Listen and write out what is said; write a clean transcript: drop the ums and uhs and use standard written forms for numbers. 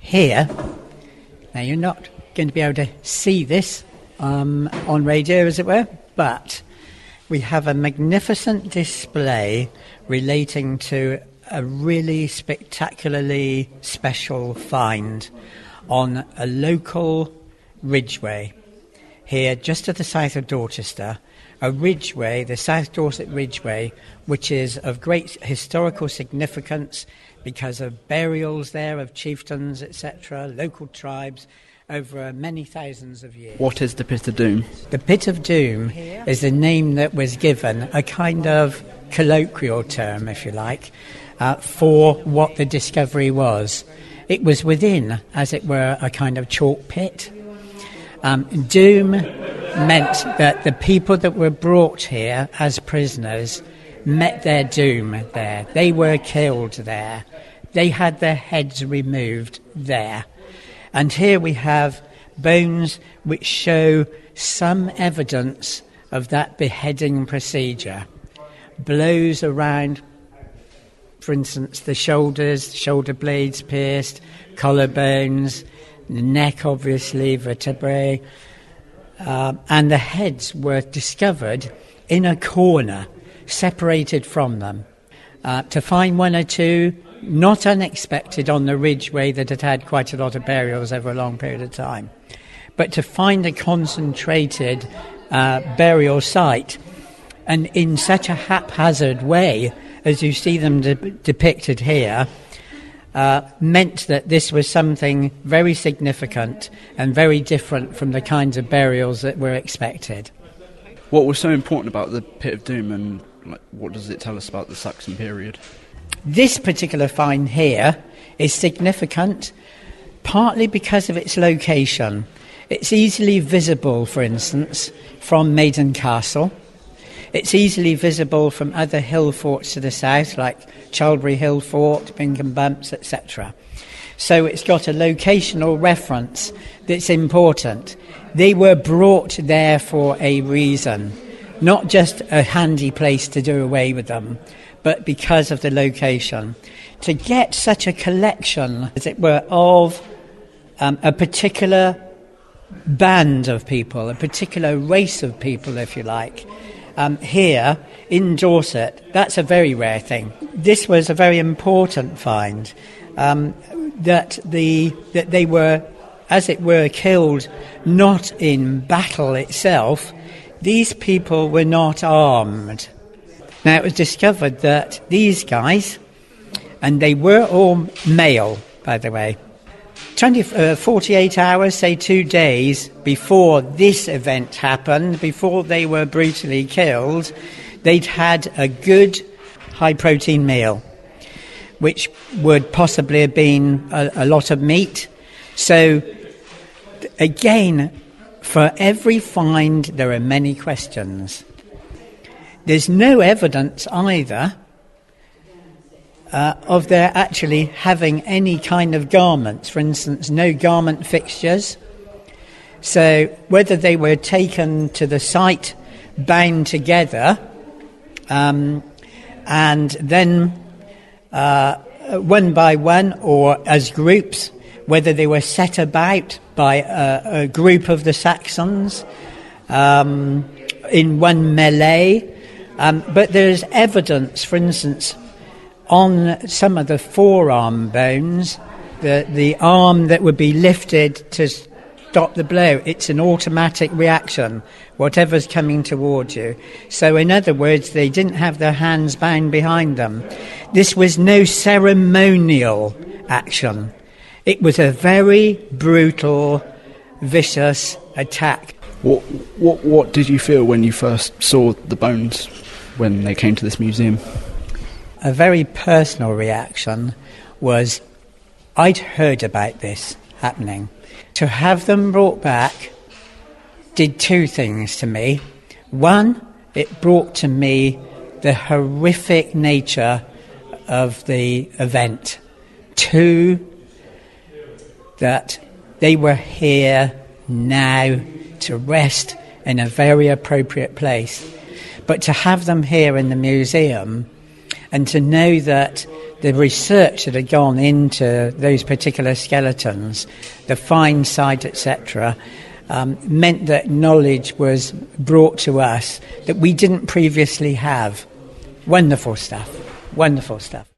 here, now you're not going to be able to see this on radio, as it were, but we have a magnificent display relating to a really spectacularly special find on a local ridgeway here just to the south of Dorchester, a ridgeway, the South Dorset Ridgeway, which is of great historical significance because of burials there of chieftains, etc., local tribes, over many thousands of years. What is the Pit of Doom? The Pit of Doom is the name that was given, a kind of colloquial term, if you like, for what the discovery was. It was within, as it were, a kind of chalk pit. Doom meant that the people that were brought here as prisoners met their doom there. They were killed there. They had their heads removed there. And here we have bones which show some evidence of that beheading procedure. Blows around, for instance, the shoulders, shoulder blades pierced, collarbones, the neck, obviously, vertebrae. And the heads were discovered in a corner, separated from them. To find one or two, not unexpected on the ridgeway that had had quite a lot of burials over a long period of time. But to find a concentrated burial site, and in such a haphazard way, as you see them depicted here, meant that this was something very significant and very different from the kinds of burials that were expected. What was so important about the Pit of Doom, and what does it tell us about the Saxon period? This particular find here is significant partly because of its location. It's easily visible, for instance, from Maiden Castle. It's easily visible from other hill forts to the south, like Chaldbury Hill Fort, Bingham Bumps, etc. So it's got a locational reference that's important. They were brought there for a reason, not just a handy place to do away with them, but because of the location. To get such a collection, as it were, of a particular band of people, a particular race of people, if you like, here in Dorset, that's a very rare thing. This was a very important find, that they were, as it were, killed not in battle itself. These people were not armed. Now, it was discovered that these guys, and they were all male, by the way, 48 hours, say 2 days before this event happened, before they were brutally killed, they'd had a good high-protein meal, which would possibly have been a lot of meat. So, again, for every find, there are many questions. There's no evidence either of their actually having any kind of garments. For instance, no garment fixtures. So whether they were taken to the site, bound together, and then one by one or as groups, whether they were set about by a group of the Saxons in one melee. But there's evidence, for instance, on some of the forearm bones, the arm that would be lifted to stop the blow. It's an automatic reaction, whatever's coming towards you. So in other words, they didn't have their hands bound behind them. This was no ceremonial action. It was a very brutal, vicious attack. What did you feel when you first saw the bones when they came to this museum? A very personal reaction was, I'd heard about this happening. To have them brought back did two things to me. One, it brought to me the horrific nature of the event. Two, that they were here now to rest in a very appropriate place. But to have them here in the museum and to know that the research that had gone into those particular skeletons, the find site, etc., meant that knowledge was brought to us that we didn't previously have. Wonderful stuff. Wonderful stuff.